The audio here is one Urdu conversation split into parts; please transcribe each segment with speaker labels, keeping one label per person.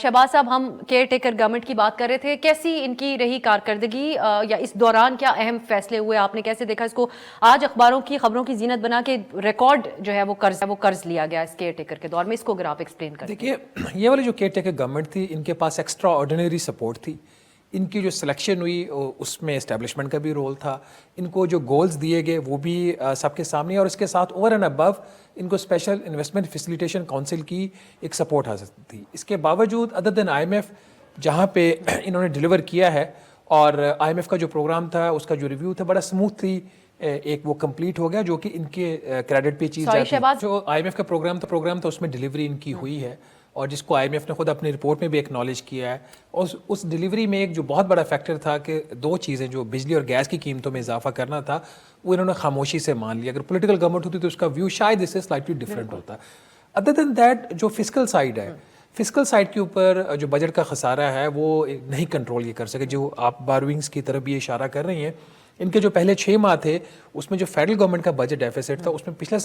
Speaker 1: شہباز صاحب، ہم کیئر ٹیکر گورنمنٹ کی بات کر رہے تھے، کیسی ان کی رہی کارکردگی یا اس دوران کیا اہم فیصلے ہوئے؟ آپ نے کیسے دیکھا اس کو؟ آج اخباروں کی خبروں کی زینت بنا کے ریکارڈ جو ہے وہ قرض لیا گیا اس کیئر ٹیکر کے دور میں، اس کو اگر آپ ایکسپلین کریں۔
Speaker 2: دیکھیے، یہ والی جو کیئر ٹیکر گورنمنٹ تھی، ان کے پاس ایکسٹرا آرڈینری سپورٹ تھی۔ ان کی جو سلیکشن ہوئی اس میں اسٹیبلشمنٹ کا بھی رول تھا، ان کو جو گولز دیے گئے وہ بھی سب کے سامنے، اور اس کے ساتھ اوور اینڈ ابو ان کو اسپیشل انویسٹمنٹ فیسیلیٹیشن کونسل کی ایک سپورٹ حاصل تھی۔ اس کے باوجود other than I M F جہاں پہ انہوں نے ڈیلیور کیا ہے، اور آئی ایم ایف کا جو پروگرام تھا اس کا جو ریویو تھا بڑا اسموتھلی ایک وہ کمپلیٹ ہو گیا، جو کہ ان کے کریڈٹ پہ چیز جاتی ہے۔ جو آئی ایم ایف کا پروگرام تھا اس میں ڈیلیوری ان کی ہوئی ہے، اور جس کو آئی ایم ایف نے خود اپنی رپورٹ میں بھی ایکنالج کیا ہے۔ اور اس ڈیلیوری میں ایک جو بہت بڑا فیکٹر تھا کہ دو چیزیں، جو بجلی اور گیس کی قیمتوں میں اضافہ کرنا تھا، وہ انہوں نے خاموشی سے مان لیا۔ اگر پولیٹیکل گورنمنٹ ہوتی تو اس کا ویو شاید اس سے سلائٹلی ڈفرینٹ ہوتا۔ ادر دین دیٹ، جو فسکل سائڈ ہے، فسکل سائڈ کے اوپر جو بجٹ کا خسارہ ہے وہ نہیں کنٹرول یہ کر سکے۔ جو آپ بارونگز کی طرف بھی اشارہ کر رہی ہیں، ان کے جو پہلے 6 ماہ تھے اس میں جو فیڈرل گورنمنٹ کا بجٹ ڈیفیسٹ تھا، اس میں پچھلے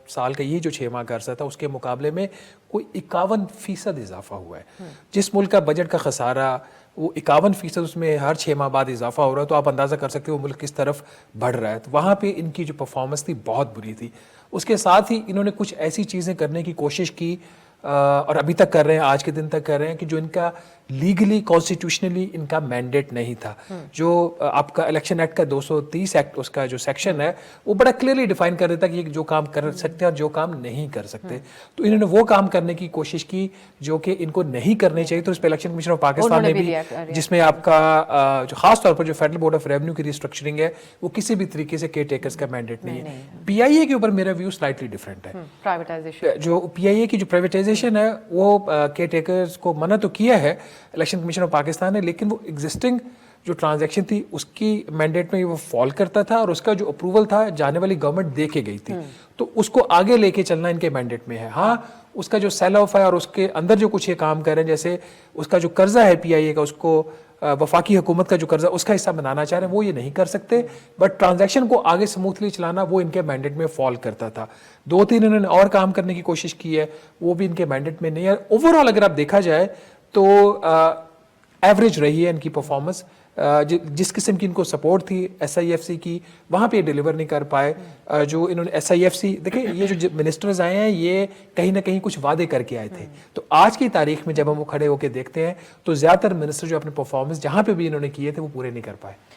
Speaker 2: سال کا یہ جو 6 ماہ کا عرصہ تھا اس کے مقابلے میں کوئی 51% اضافہ ہوا ہے۔ جس ملک کا بجٹ کا خسارہ وہ 51% اس میں ہر 6 ماہ بعد اضافہ ہو رہا ہے، تو آپ اندازہ کر سکتے ہو وہ ملک کس طرف بڑھ رہا ہے۔ تو وہاں پہ ان کی جو پرفارمنس تھی بہت بری تھی۔ اس کے ساتھ ہی انہوں نے کچھ ایسی چیزیں کرنے کی کوشش کی، اور ابھی تک کر رہے ہیں، آج کے دن تک کر رہے ہیں، کہ جو ان کا لیگلی کانسٹیٹیوشنلی ان کا مینڈیٹ نہیں تھا۔ جو آپ کا الیکشن ایکٹ کا 230 ایکٹ اس کا جو سیکشن ہے وہ بڑا کلیئرلی ڈیفائن کر دیتا ہے کہ یہ جو کام کر سکتے ہیں اور جو کام نہیں کر سکتے۔ تو انہوں نے وہ کام کرنے کی کوشش کی جو کہ ان کو نہیں کرنے چاہیے۔ تو اس پہ الیکشن کمیشن آف پاکستان نے بھی، جس میں آپ کا جو خاص طور پر جو فیڈرل بورڈ آف ریونیو کی ریسٹرکچرنگ ہے، وہ کسی بھی طریقے سے کیئر ٹیکرز کا مینڈیٹ نہیں ہے۔ پی آئی اے کے اوپر میرا ویو سلائٹلی ڈفرینٹ ہے۔ جو پی آئی اے کی جو پرائیویٹائزیشن ہے وہ کیئر ٹیکرز کو منع تو کیا ہے الیکشن کمیشن آف پاکستان نے، لیکن وہ ایگزسٹنگ جو ٹرانزیکشن تھی اس کی مینڈیٹ میں وہ فال کرتا تھا، اور اس کا جو اپروول تھا جانے والی گورنمنٹ دے کے گئی تھی، تو اس کو آگے لے کے چلنا ان کے مینڈیٹ میں ہے۔ ہاں، اس کا جو سیل آف ہے اور اس کے اندر جو کچھ یہ کام کر رہے ہیں، جیسے اس کا جو قرضہ ہے پی آئی اے کا، اس کو وفاقی حکومت کا جو قرضہ اس کا حصہ بنانا چاہ رہے ہیں، وہ یہ نہیں کر سکتے، بٹ ٹرانزیکشن کو آگے سموتھلی چلانا وہ ان کے مینڈیٹ میں فال کرتا تھا۔ 2-3 انہوں نے اور کام کرنے کی کوشش کی ہے، وہ بھی ان کے مینڈیٹ میں نہیں ہے۔ اوور آل اگر آپ دیکھا جائے تو ایوریج رہی ہے ان کی پرفارمنس۔ جس قسم کی ان کو سپورٹ تھی ایس آئی ایف سی کی، وہاں پہ ڈیلیور نہیں کر پائے۔ جو انہوں نے ایس آئی ایف سی، دیکھیں یہ جو منسٹرز آئے ہیں یہ کہیں نہ کہیں کچھ وعدے کر کے آئے تھے، تو آج کی تاریخ میں جب ہم وہ کھڑے ہو کے دیکھتے ہیں تو زیادہ تر منسٹر جو اپنے پرفارمنس جہاں پہ بھی انہوں نے کیے تھے وہ پورے نہیں کر پائے۔